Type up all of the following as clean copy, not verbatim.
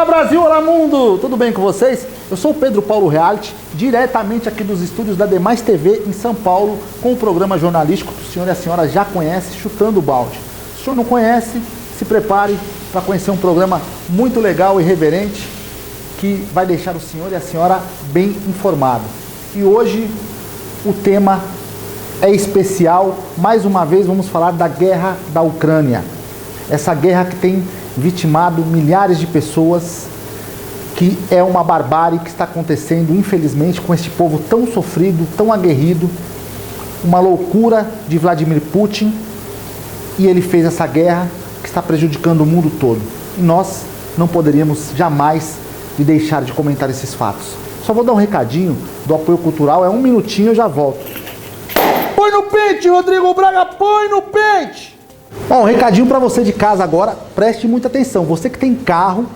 Olá Brasil, olá mundo! Tudo bem com vocês? Eu sou o Pedro Paulo Reality, diretamente aqui dos estúdios da Demais TV em São Paulo, com o programa jornalístico que o senhor e a senhora já conhecem, Chutando o Balde. Se o senhor não conhece, se prepare para conhecer um programa muito legal e irreverente que vai deixar o senhor e a senhora bem informado. E hoje o tema é especial, mais uma vez vamos falar da guerra da Ucrânia. Essa guerra que tem vitimado milhares de pessoas, que é uma barbárie que está acontecendo, infelizmente, com este povo tão sofrido, tão aguerrido, uma loucura de Vladimir Putin, e ele fez essa guerra que está prejudicando o mundo todo. E nós não poderíamos jamais deixar de comentar esses fatos. Só vou dar um recadinho do apoio cultural, é 1 minutinho, eu já volto. Põe no pente, Rodrigo Braga, põe no pente! Bom, um recadinho para você de casa agora, preste muita atenção. Você que tem carro,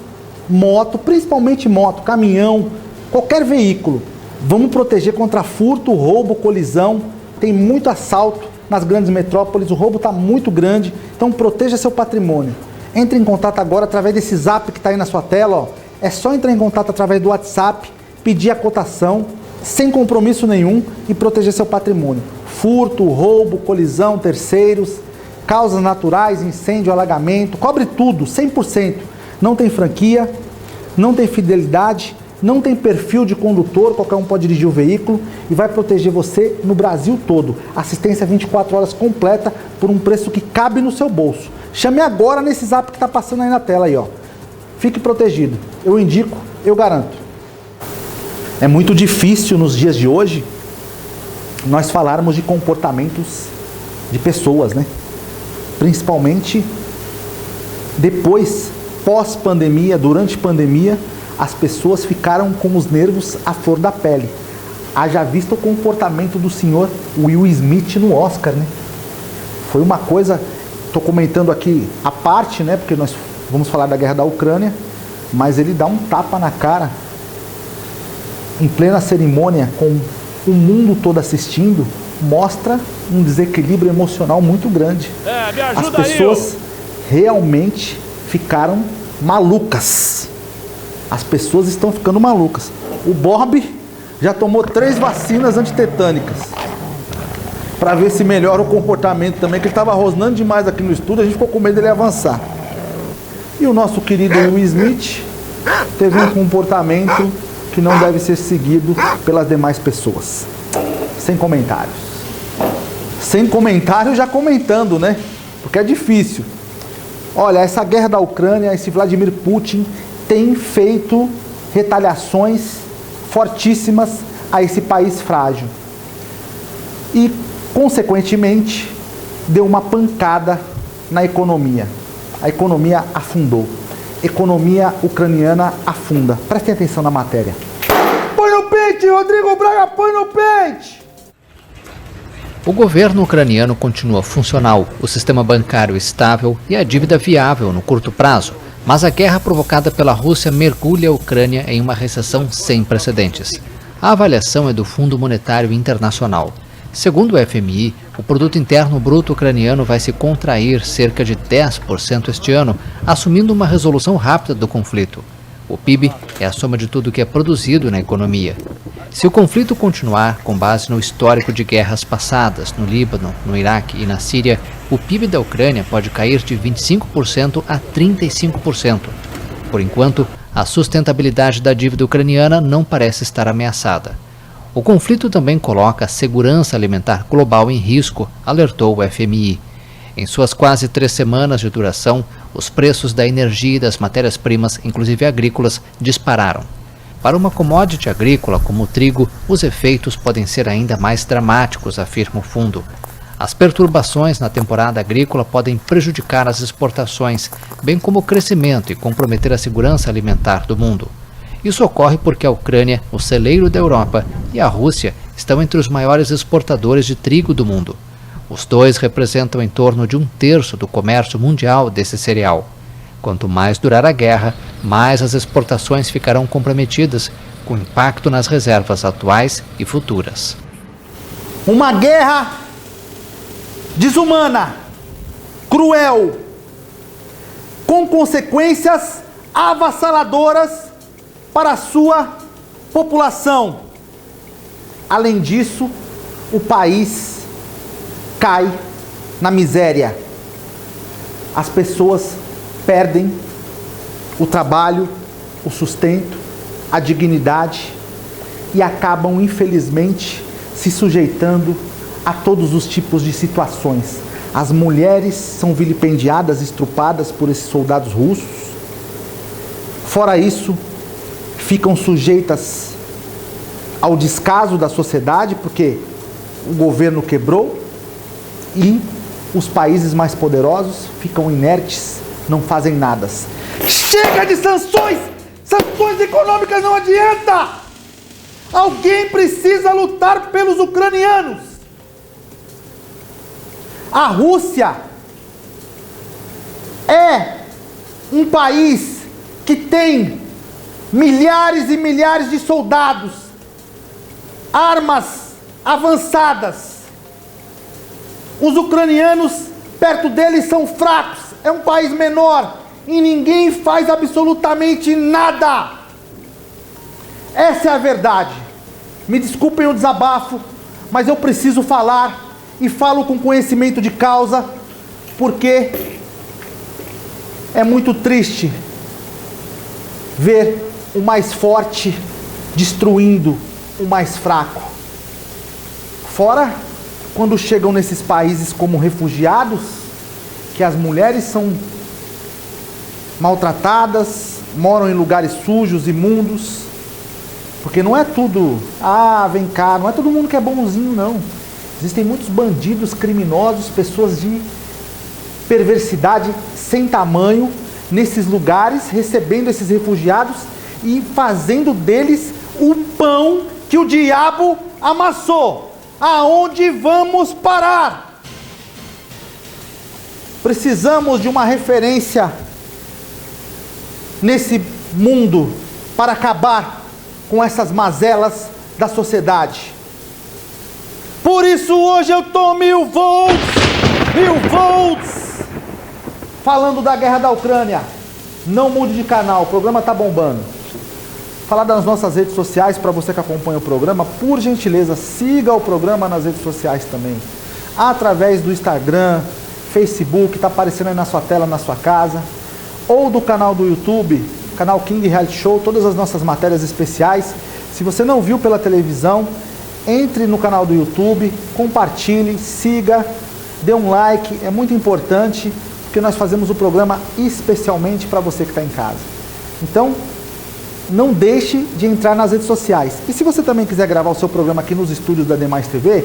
moto, principalmente moto, caminhão, qualquer veículo, vamos proteger contra furto, roubo, colisão. Tem muito assalto nas grandes metrópoles, o roubo está muito grande, então proteja seu patrimônio. Entre em contato agora através desse zap que está aí na sua tela, ó. É só entrar em contato através do WhatsApp, pedir a cotação, sem compromisso nenhum, e proteger seu patrimônio. Furto, roubo, colisão, terceiros, causas naturais, incêndio, alagamento, cobre tudo, 100%. Não tem franquia, não tem fidelidade, não tem perfil de condutor, qualquer um pode dirigir o veículo e vai proteger você no Brasil todo. Assistência 24 horas completa por um preço que cabe no seu bolso. Chame agora nesse zap que está passando aí na tela aí, ó. Fique protegido. Eu indico, eu garanto. É muito difícil nos dias de hoje nós falarmos de comportamentos de pessoas, né? Principalmente depois, pós-pandemia, durante pandemia, as pessoas ficaram com os nervos à flor da pele. Haja visto o comportamento do senhor Will Smith no Oscar, né? Foi uma coisa, estou comentando aqui a parte, né? Porque nós vamos falar da guerra da Ucrânia, mas ele dá um tapa na cara, em plena cerimônia, com o mundo todo assistindo, mostra um desequilíbrio emocional muito grande. As pessoas realmente ficaram malucas. As pessoas estão ficando malucas. O Bob já tomou 3 vacinas antitetânicas para ver se melhora o comportamento também, que ele estava rosnando demais aqui no estúdio, a gente ficou com medo dele avançar. E o nosso querido Will Smith teve um comportamento que não deve ser seguido pelas demais pessoas. Sem comentários. Sem comentário, já comentando, né? Porque é difícil. Olha, essa guerra da Ucrânia, esse Vladimir Putin tem feito retaliações fortíssimas a esse país frágil. E, consequentemente, deu uma pancada na economia. A economia afundou. Economia ucraniana afunda. Prestem atenção na matéria. Põe no pente, Rodrigo Braga, põe no pente! O governo ucraniano continua funcional, o sistema bancário estável e a dívida viável no curto prazo, mas a guerra provocada pela Rússia mergulha a Ucrânia em uma recessão sem precedentes. A avaliação é do Fundo Monetário Internacional. Segundo o FMI, o produto interno bruto ucraniano vai se contrair cerca de 10% este ano, assumindo uma resolução rápida do conflito. O PIB é a soma de tudo que é produzido na economia. Se o conflito continuar com base no histórico de guerras passadas no Líbano, no Iraque e na Síria, o PIB da Ucrânia pode cair de 25% a 35%. Por enquanto, a sustentabilidade da dívida ucraniana não parece estar ameaçada. O conflito também coloca a segurança alimentar global em risco, alertou o FMI. Em suas quase 3 semanas de duração, os preços da energia e das matérias-primas, inclusive agrícolas, dispararam. Para uma commodity agrícola como o trigo, os efeitos podem ser ainda mais dramáticos, afirma o fundo. As perturbações na temporada agrícola podem prejudicar as exportações, bem como o crescimento e comprometer a segurança alimentar do mundo. Isso ocorre porque a Ucrânia, o celeiro da Europa, e a Rússia estão entre os maiores exportadores de trigo do mundo. Os dois representam em torno de 1/3 do comércio mundial desse cereal. Quanto mais durar a guerra, mais as exportações ficarão comprometidas, com impacto nas reservas atuais e futuras. Uma guerra desumana, cruel, com consequências avassaladoras para a sua população. Além disso, o país cai na miséria. As pessoas perdem o trabalho, o sustento, a dignidade e acabam, infelizmente, se sujeitando a todos os tipos de situações. As mulheres são vilipendiadas, estrupadas por esses soldados russos. Fora isso, ficam sujeitas ao descaso da sociedade, porque o governo quebrou e os países mais poderosos ficam inertes, não fazem nada. Chega de sanções! Sanções econômicas não adianta! Alguém precisa lutar pelos ucranianos. A Rússia é um país que tem milhares e milhares de soldados, armas avançadas. Os ucranianos, perto deles, são fracos. É um país menor e ninguém faz absolutamente nada. Essa é a verdade. Me desculpem o desabafo, mas eu preciso falar e falo com conhecimento de causa, porque é muito triste ver o mais forte destruindo o mais fraco. Fora quando chegam nesses países como refugiados, que as mulheres são maltratadas, moram em lugares sujos, imundos, porque não é tudo, vem cá, não é todo mundo que é bonzinho, não. Existem muitos bandidos, criminosos, pessoas de perversidade sem tamanho nesses lugares, recebendo esses refugiados e fazendo deles o pão que o diabo amassou. Aonde vamos parar? Precisamos de uma referência nesse mundo para acabar com essas mazelas da sociedade. Por isso hoje eu tô 1000 volts, falando da guerra da Ucrânia. Não mude de canal, o programa tá bombando. Falar das nossas redes sociais, para você que acompanha o programa, por gentileza, siga o programa nas redes sociais também. Através do Instagram, Facebook, tá aparecendo aí na sua tela, na sua casa. Ou do canal do YouTube, canal King Reality Show, todas as nossas matérias especiais. Se você não viu pela televisão, entre no canal do YouTube, compartilhe, siga, dê um like, é muito importante, porque nós fazemos o programa especialmente para você que está em casa. Então, não deixe de entrar nas redes sociais. E se você também quiser gravar o seu programa aqui nos estúdios da Demais TV,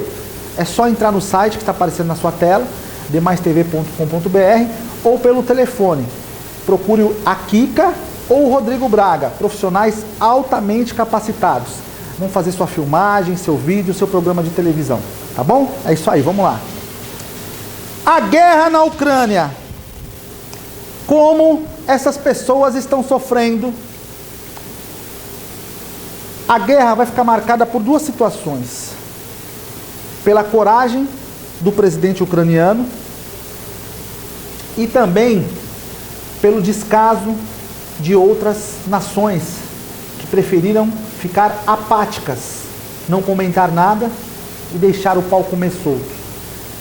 é só entrar no site que está aparecendo na sua tela, demaistv.com.br, ou pelo telefone. Procure a Kika ou o Rodrigo Braga, profissionais altamente capacitados. Vão fazer sua filmagem, seu vídeo, seu programa de televisão. Tá bom? É isso aí, vamos lá. A guerra na Ucrânia. Como essas pessoas estão sofrendo. A guerra vai ficar marcada por duas situações. Pela coragem do presidente ucraniano e também pelo descaso de outras nações que preferiram ficar apáticas, não comentar nada e deixar o pau comer solto.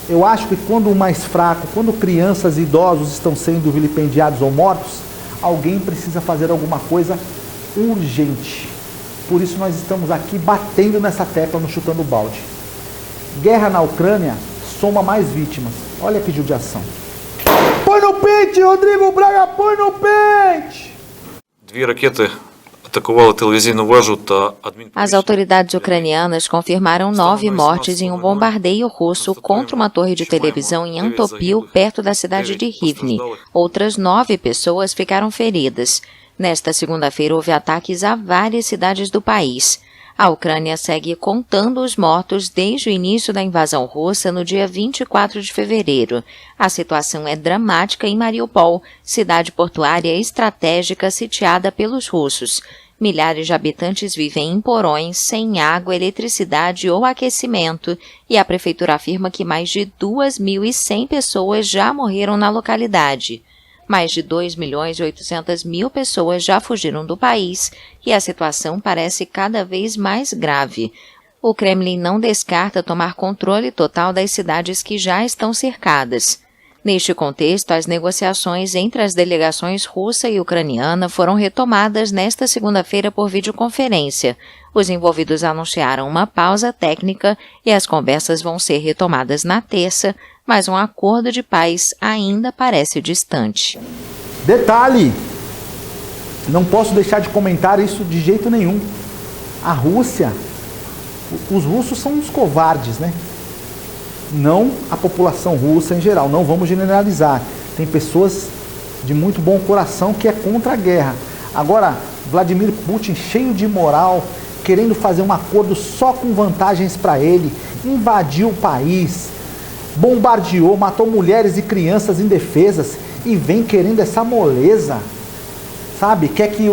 Eu acho que quando o mais fraco, quando crianças e idosos estão sendo vilipendiados ou mortos, alguém precisa fazer alguma coisa urgente. Por isso nós estamos aqui batendo nessa tecla no Chutando Balde. Guerra na Ucrânia soma mais vítimas. Olha que judiação. Põe no pente, Rodrigo Braga, põe no pente! As autoridades ucranianas confirmaram 9 mortes em um bombardeio russo contra uma torre de televisão em Antopil, perto da cidade de Rivne. Outras 9 pessoas ficaram feridas. Nesta segunda-feira, houve ataques a várias cidades do país. A Ucrânia segue contando os mortos desde o início da invasão russa no dia 24 de fevereiro. A situação é dramática em Mariupol, cidade portuária estratégica sitiada pelos russos. Milhares de habitantes vivem em porões, sem água, eletricidade ou aquecimento, e a prefeitura afirma que mais de 2.100 pessoas já morreram na localidade. Mais de 2.800.000 pessoas já fugiram do país e a situação parece cada vez mais grave. O Kremlin não descarta tomar controle total das cidades que já estão cercadas. Neste contexto, as negociações entre as delegações russa e ucraniana foram retomadas nesta segunda-feira por videoconferência. Os envolvidos anunciaram uma pausa técnica e as conversas vão ser retomadas na terça, mas um acordo de paz ainda parece distante. Detalhe, não posso deixar de comentar isso de jeito nenhum. A Rússia, os russos são uns covardes, né? Não a população russa em geral, não vamos generalizar. Tem pessoas de muito bom coração que é contra a guerra. Agora, Vladimir Putin, cheio de moral, querendo fazer um acordo só com vantagens para ele, invadiu o país, bombardeou, matou mulheres e crianças indefesas e vem querendo essa moleza, sabe? Quer que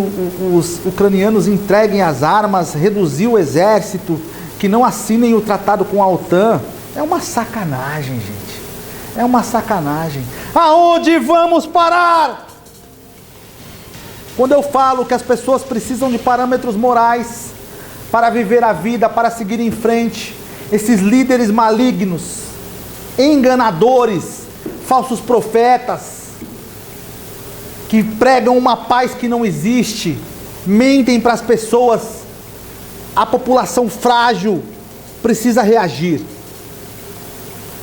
os ucranianos entreguem as armas, reduzir o exército, que não assinem o tratado com a OTAN. É uma sacanagem, gente. É uma sacanagem. Aonde vamos parar? Quando eu falo que as pessoas precisam de parâmetros morais para viver a vida, para seguir em frente, esses líderes malignos, enganadores, falsos profetas, que pregam uma paz que não existe, mentem para as pessoas, a população frágil precisa reagir.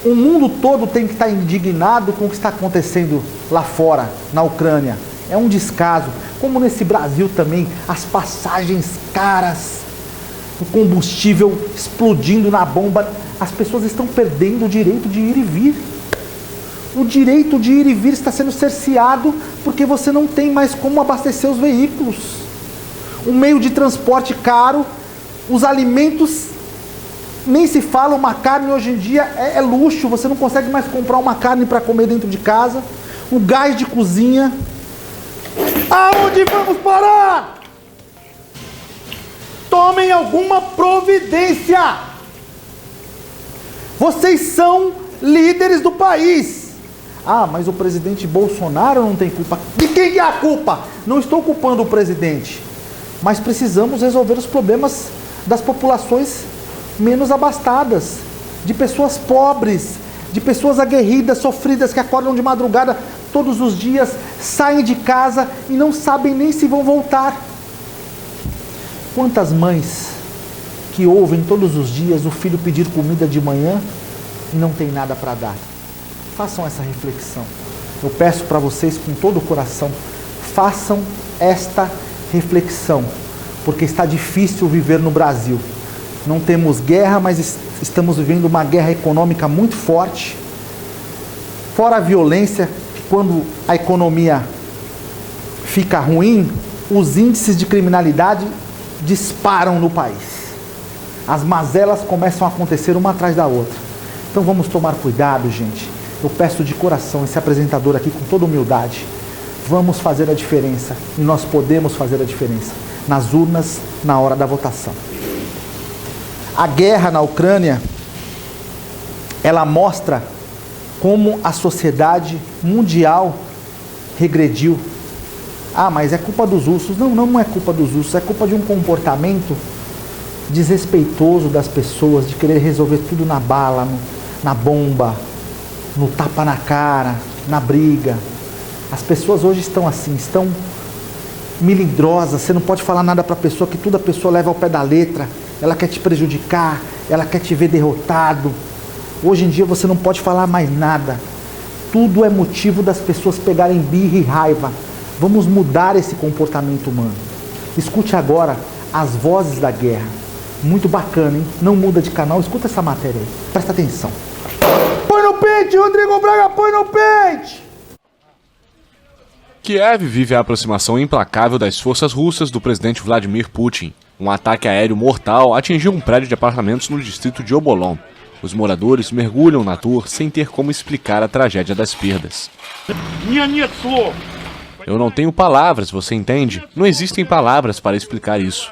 O mundo todo tem que estar indignado com o que está acontecendo lá fora, na Ucrânia. É um descaso. Como nesse Brasil também, as passagens caras, o combustível explodindo na bomba, as pessoas estão perdendo o direito de ir e vir. O direito de ir e vir está sendo cerceado porque você não tem mais como abastecer os veículos. O meio de transporte caro, os alimentos, nem se fala, uma carne hoje em dia é luxo, você não consegue mais comprar uma carne para comer dentro de casa. O gás de cozinha. Aonde vamos parar? Tomem alguma providência. Vocês são líderes do país. Ah, mas o presidente Bolsonaro não tem culpa. De quem é a culpa? Não estou culpando o presidente, mas precisamos resolver os problemas das populações menos abastadas, de pessoas pobres, de pessoas aguerridas, sofridas, que acordam de madrugada todos os dias, saem de casa e não sabem nem se vão voltar. Quantas mães que ouvem todos os dias o filho pedir comida de manhã e não tem nada para dar? Façam essa reflexão. Eu peço para vocês com todo o coração, façam esta reflexão, porque está difícil viver no Brasil. Não temos guerra, mas estamos vivendo uma guerra econômica muito forte. Fora a violência, que quando a economia fica ruim, os índices de criminalidade disparam no país. As mazelas começam a acontecer uma atrás da outra. Então vamos tomar cuidado, gente. Eu peço de coração, esse apresentador aqui com toda humildade, vamos fazer a diferença. E nós podemos fazer a diferença nas urnas, na hora da votação. A guerra na Ucrânia, ela mostra como a sociedade mundial regrediu. Ah, mas é culpa dos russos. Não, não é culpa dos russos, é culpa de um comportamento desrespeitoso das pessoas, de querer resolver tudo na bala, na bomba, no tapa na cara, na briga. As pessoas hoje estão assim, estão melindrosas, você não pode falar nada para a pessoa, que tudo a pessoa leva ao pé da letra. Ela quer te prejudicar, ela quer te ver derrotado. Hoje em dia você não pode falar mais nada. Tudo é motivo das pessoas pegarem birra e raiva. Vamos mudar esse comportamento humano. Escute agora as vozes da guerra. Muito bacana, hein? Não muda de canal, escuta essa matéria aí. Presta atenção. Põe no pente, Rodrigo Braga, põe no pente! Kiev vive a aproximação implacável das forças russas do presidente Vladimir Putin. Um ataque aéreo mortal atingiu um prédio de apartamentos no distrito de Obolon. Os moradores mergulham na torre sem ter como explicar a tragédia das perdas. Eu não tenho palavras, você entende? Não existem palavras para explicar isso.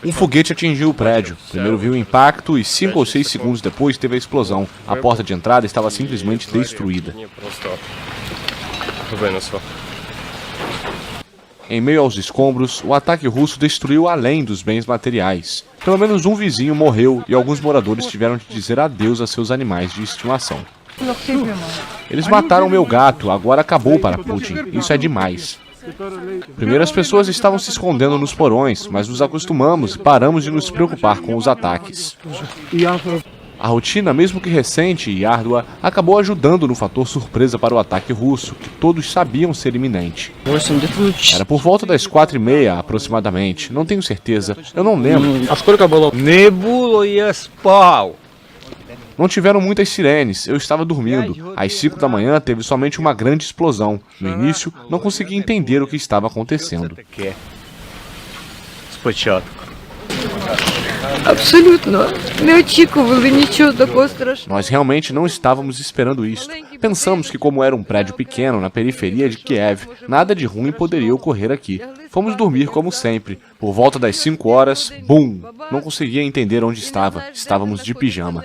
Um foguete atingiu o prédio. Primeiro viu o impacto e 5 ou 6 segundos depois teve a explosão. A porta de entrada estava simplesmente destruída. Em meio aos escombros, o ataque russo destruiu além dos bens materiais. Pelo menos um vizinho morreu e alguns moradores tiveram de dizer adeus a seus animais de estimação. Eles mataram meu gato, agora acabou para Putin. Isso é demais. Primeiro as pessoas estavam se escondendo nos porões, mas nos acostumamos e paramos de nos preocupar com os ataques. A rotina, mesmo que recente e árdua, acabou ajudando no fator surpresa para o ataque russo, que todos sabiam ser iminente. Era por volta das 4h30, aproximadamente. Não tenho certeza, eu não lembro. Não tiveram muitas sirenes, eu estava dormindo. Às 5 da manhã teve somente uma grande explosão. No início, não conseguia entender o que estava acontecendo. Nós realmente não estávamos esperando isso. Pensamos que, como era um prédio pequeno na periferia de Kiev, nada de ruim poderia ocorrer aqui. Fomos dormir como sempre. Por volta das 5 horas, bum! Não conseguia entender onde estava. Estávamos de pijama.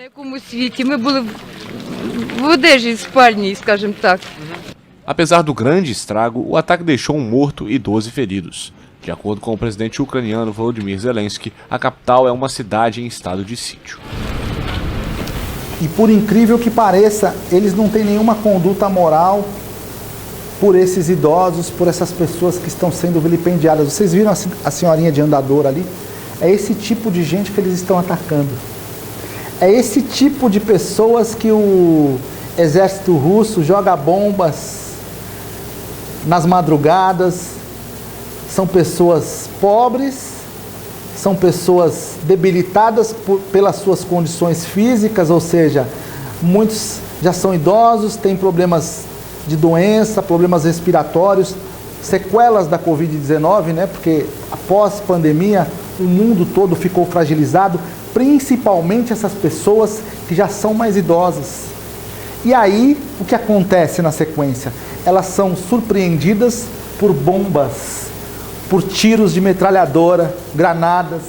Apesar do grande estrago, o ataque deixou um morto e 12 feridos. De acordo com o presidente ucraniano Volodymyr Zelensky, a capital é uma cidade em estado de sítio. E por incrível que pareça, eles não têm nenhuma conduta moral por esses idosos, por essas pessoas que estão sendo vilipendiadas. Vocês viram a senhorinha de andador ali? É esse tipo de gente que eles estão atacando. É esse tipo de pessoas que o exército russo joga bombas nas madrugadas. São pessoas pobres, são pessoas debilitadas pelas suas condições físicas, ou seja, muitos já são idosos, têm problemas de doença, problemas respiratórios, sequelas da Covid-19, né? Porque após pandemia o mundo todo ficou fragilizado, principalmente essas pessoas que já são mais idosas. E aí, o que acontece na sequência? Elas são surpreendidas por bombas, por tiros de metralhadora, granadas,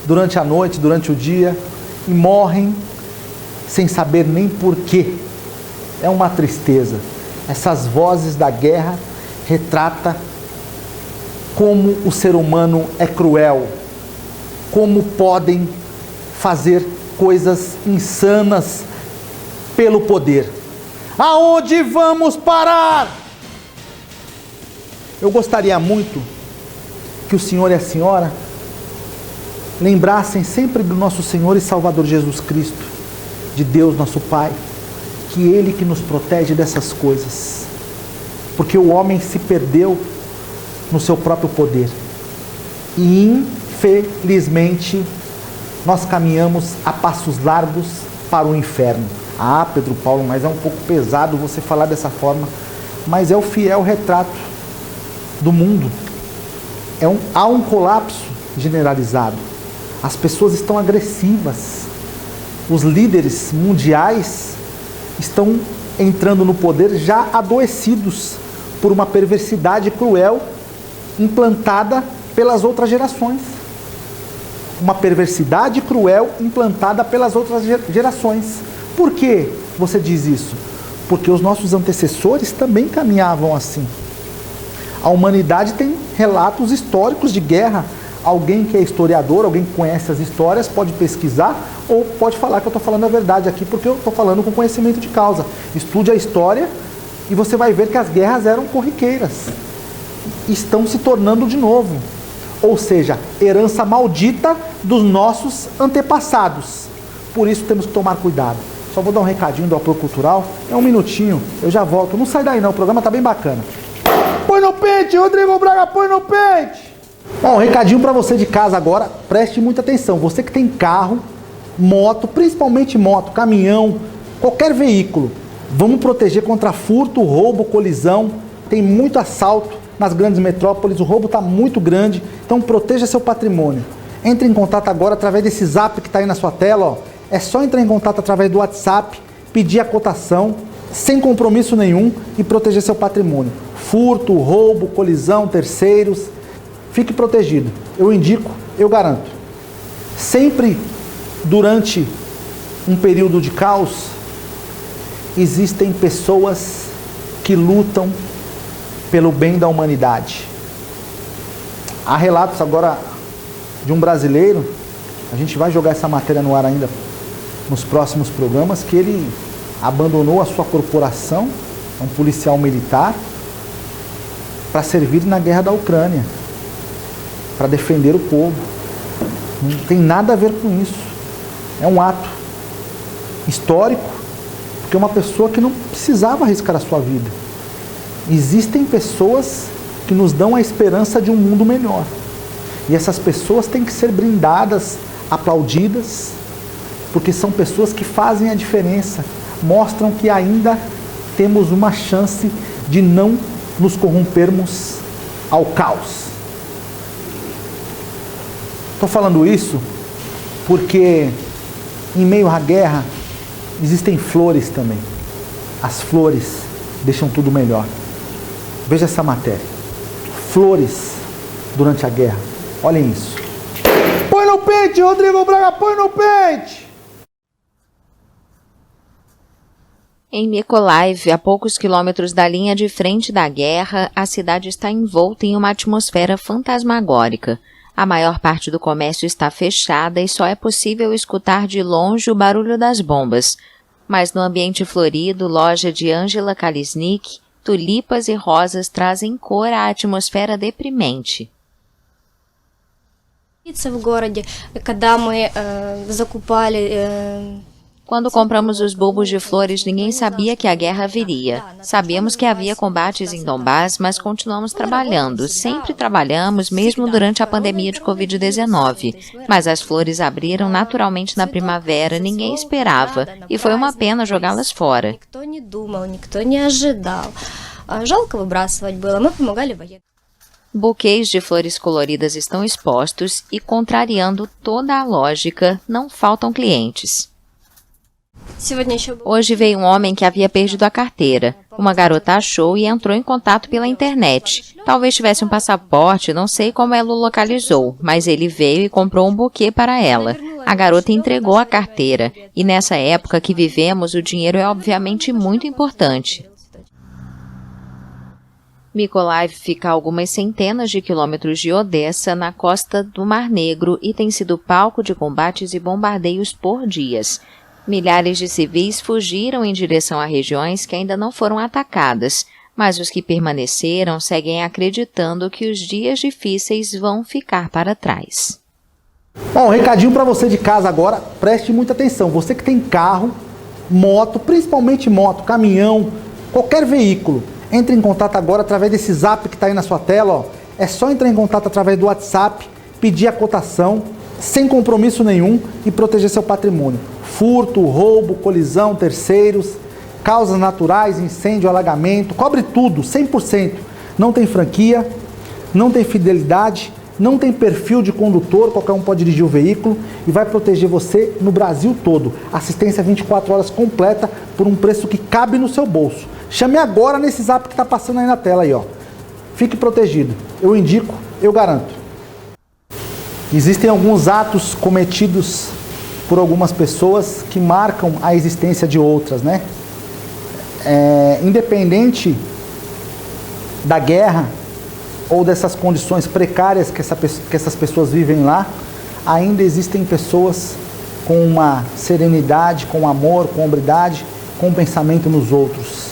durante a noite, durante o dia, e morrem sem saber nem porquê. É uma tristeza. Essas vozes da guerra retratam como o ser humano é cruel, como podem fazer coisas insanas pelo poder. Aonde vamos parar? Eu gostaria muito que o senhor e a senhora lembrassem sempre do nosso Senhor e Salvador Jesus Cristo, de Deus nosso Pai, que Ele que nos protege dessas coisas, porque o homem se perdeu no seu próprio poder e infelizmente nós caminhamos a passos largos para o inferno. Ah, Pedro Paulo, mas é um pouco pesado você falar dessa forma, mas é o fiel retrato do mundo. Há um colapso generalizado. As pessoas estão agressivas. Os líderes mundiais estão entrando no poder já adoecidos por uma perversidade cruel implantada pelas outras gerações. Uma perversidade cruel implantada pelas outras gerações. Por que você diz isso? Porque os nossos antecessores também caminhavam assim. A humanidade tem relatos históricos de guerra. Alguém que é historiador, alguém que conhece as histórias, pode pesquisar ou pode falar que eu estou falando a verdade aqui, porque eu estou falando com conhecimento de causa. Estude a história e você vai ver que as guerras eram corriqueiras. Estão se tornando de novo. Ou seja, herança maldita dos nossos antepassados. Por isso temos que tomar cuidado. Só vou dar um recadinho do apoio cultural. É um minutinho, eu já volto. Não sai daí não, o programa está bem bacana. Põe no pente, Rodrigo Braga, põe no pente! Bom, um recadinho para você de casa agora, preste muita atenção. Você que tem carro, moto, principalmente moto, caminhão, qualquer veículo, vamos proteger contra furto, roubo, colisão. Tem muito assalto nas grandes metrópoles, o roubo está muito grande, então proteja seu patrimônio. Entre em contato agora através desse zap que está aí na sua tela, ó. É só entrar em contato através do WhatsApp, pedir a cotação, sem compromisso nenhum e proteger seu patrimônio. Furto, roubo, colisão, terceiros, fique protegido. Eu indico, eu garanto. Sempre durante um período de caos, existem pessoas que lutam pelo bem da humanidade. Há relatos agora de um brasileiro, a gente vai jogar essa matéria no ar ainda nos próximos programas, que ele abandonou a sua corporação, é um policial militar, para servir na guerra da Ucrânia, para defender o povo. Não tem nada a ver com isso. É um ato histórico, porque é uma pessoa que não precisava arriscar a sua vida. Existem pessoas que nos dão a esperança de um mundo melhor. E essas pessoas têm que ser brindadas, aplaudidas, porque são pessoas que fazem a diferença, mostram que ainda temos uma chance de não nos corrompermos ao caos. Estou falando isso porque em meio à guerra existem flores também. As flores deixam tudo melhor. Veja essa matéria. Flores durante a guerra. Olhem isso. Põe no pente, Rodrigo Braga, põe no pente! Em Mykolaiv, a poucos quilômetros da linha de frente da guerra, a cidade está envolta em uma atmosfera fantasmagórica. A maior parte do comércio está fechada e só é possível escutar de longe o barulho das bombas. Mas no ambiente florido, loja de Angela Kalisnik, tulipas e rosas trazem cor à atmosfera deprimente. Quando compramos os bulbos de flores, ninguém sabia que a guerra viria. Sabíamos que havia combates em Donbás, mas continuamos trabalhando. Sempre trabalhamos, mesmo durante a pandemia de Covid-19. Mas as flores abriram naturalmente na primavera, ninguém esperava. E foi uma pena jogá-las fora. Buquês de flores coloridas estão expostos e, contrariando toda a lógica, não faltam clientes. Hoje veio um homem que havia perdido a carteira. Uma garota achou e entrou em contato pela internet. Talvez tivesse um passaporte, não sei como ela o localizou, mas ele veio e comprou um buquê para ela. A garota entregou a carteira, e nessa época que vivemos, o dinheiro é obviamente muito importante. Mykolaiv fica a algumas centenas de quilômetros de Odessa, na costa do Mar Negro, e tem sido palco de combates e bombardeios por dias. Milhares de civis fugiram em direção a regiões que ainda não foram atacadas, mas os que permaneceram seguem acreditando que os dias difíceis vão ficar para trás. Bom, um recadinho para você de casa agora, preste muita atenção. Você que tem carro, moto, principalmente moto, caminhão, qualquer veículo, entre em contato agora através desse zap que está aí na sua tela. Ó. É só entrar em contato através do WhatsApp, pedir a cotação, sem compromisso nenhum e proteger seu patrimônio. Furto, roubo, colisão, terceiros, causas naturais, incêndio, alagamento, cobre tudo, 100%. Não tem franquia, não tem fidelidade, não tem perfil de condutor, qualquer um pode dirigir o veículo e vai proteger você no Brasil todo. Assistência 24 horas completa por um preço que cabe no seu bolso. Chame agora nesse zap que está passando aí na tela aí, ó. Fique protegido. Eu indico, eu garanto. Existem alguns atos cometidos por algumas pessoas que marcam a existência de outras, né? Independente da guerra ou dessas condições precárias que essas pessoas vivem lá, ainda existem pessoas com uma serenidade, com amor, com hombridade, com pensamento nos outros.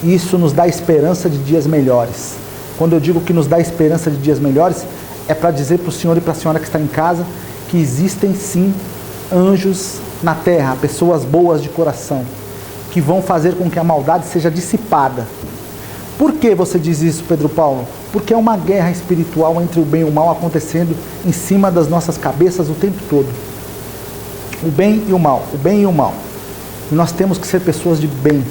Isso nos dá esperança de dias melhores. Quando eu digo que nos dá esperança de dias melhores, é para dizer para o senhor e para a senhora que está em casa que existem sim anjos na terra, pessoas boas de coração, que vão fazer com que a maldade seja dissipada. Por que você diz isso, Pedro Paulo? Porque é uma guerra espiritual entre o bem e o mal acontecendo em cima das nossas cabeças o tempo todo. O bem e o mal, o bem e o mal. E nós temos que ser pessoas de bem,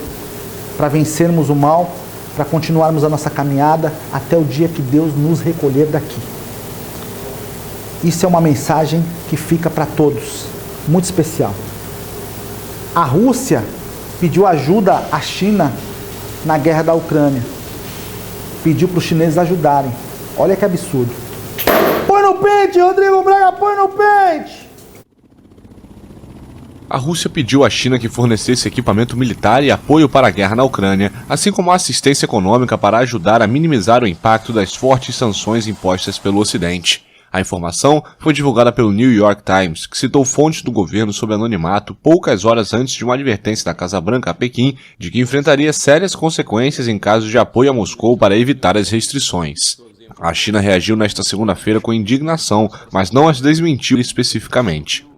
para vencermos o mal, para continuarmos a nossa caminhada até o dia que Deus nos recolher daqui. Isso é uma mensagem que fica para todos, muito especial. A Rússia pediu ajuda à China na guerra da Ucrânia. Pediu para os chineses ajudarem. Olha que absurdo. Põe no pente, Rodrigo Braga, põe no pente! A Rússia pediu à China que fornecesse equipamento militar e apoio para a guerra na Ucrânia, assim como assistência econômica para ajudar a minimizar o impacto das fortes sanções impostas pelo Ocidente. A informação foi divulgada pelo New York Times, que citou fontes do governo sob anonimato poucas horas antes de uma advertência da Casa Branca a Pequim de que enfrentaria sérias consequências em caso de apoio a Moscou para evitar as restrições. A China reagiu nesta segunda-feira com indignação, mas não as desmentiu especificamente.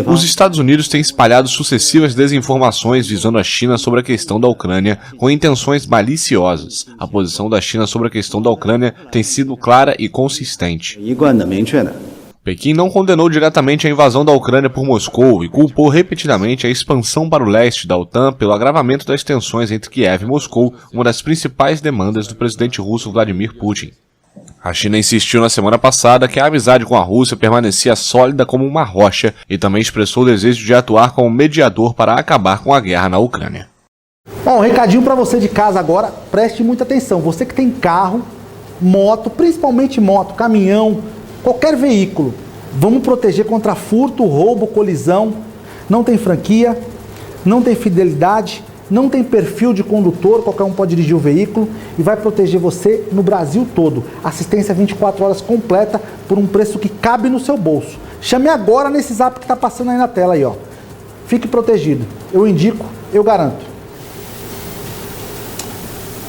Os Estados Unidos têm espalhado sucessivas desinformações visando a China sobre a questão da Ucrânia com intenções maliciosas. A posição da China sobre a questão da Ucrânia tem sido clara e consistente. Pequim não condenou diretamente a invasão da Ucrânia por Moscou e culpou repetidamente a expansão para o leste da OTAN pelo agravamento das tensões entre Kiev e Moscou, uma das principais demandas do presidente russo Vladimir Putin. A China insistiu na semana passada que a amizade com a Rússia permanecia sólida como uma rocha e também expressou o desejo de atuar como mediador para acabar com a guerra na Ucrânia. Bom, um recadinho para você de casa agora, preste muita atenção. Você que tem carro, moto, principalmente moto, caminhão, qualquer veículo, vamos proteger contra furto, roubo, colisão. Não tem franquia, não tem fidelidade, não tem perfil de condutor, qualquer um pode dirigir o veículo e vai proteger você no Brasil todo. Assistência 24 horas completa por um preço que cabe no seu bolso. Chame agora nesse zap que está passando aí na tela aí, ó. Fique protegido. Eu indico, eu garanto.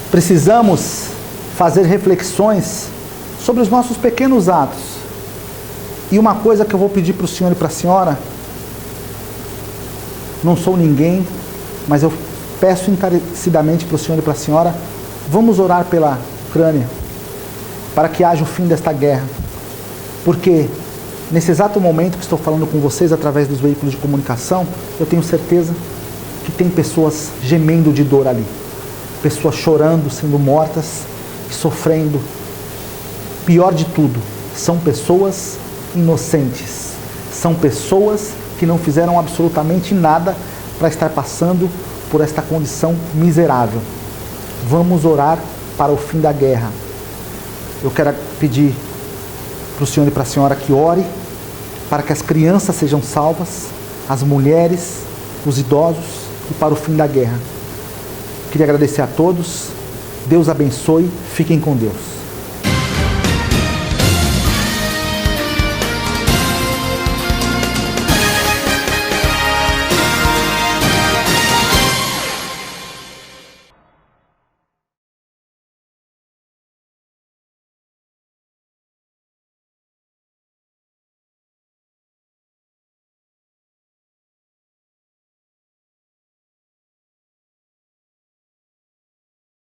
Precisamos fazer reflexões sobre os nossos pequenos atos. E uma coisa que eu vou pedir para o senhor e para a senhora, não sou ninguém, mas eu peço encarecidamente para o senhor e para a senhora, vamos orar pela Ucrânia, para que haja o fim desta guerra. Porque nesse exato momento que estou falando com vocês através dos veículos de comunicação, eu tenho certeza que tem pessoas gemendo de dor ali. Pessoas chorando, sendo mortas e sofrendo. Pior de tudo, são pessoas inocentes. São pessoas que não fizeram absolutamente nada para estar passando por esta condição miserável. Vamos orar para o fim da guerra. Eu quero pedir para o senhor e para a senhora que ore para que as crianças sejam salvas, as mulheres, os idosos e para o fim da guerra. Queria agradecer a todos. Deus abençoe. Fiquem com Deus.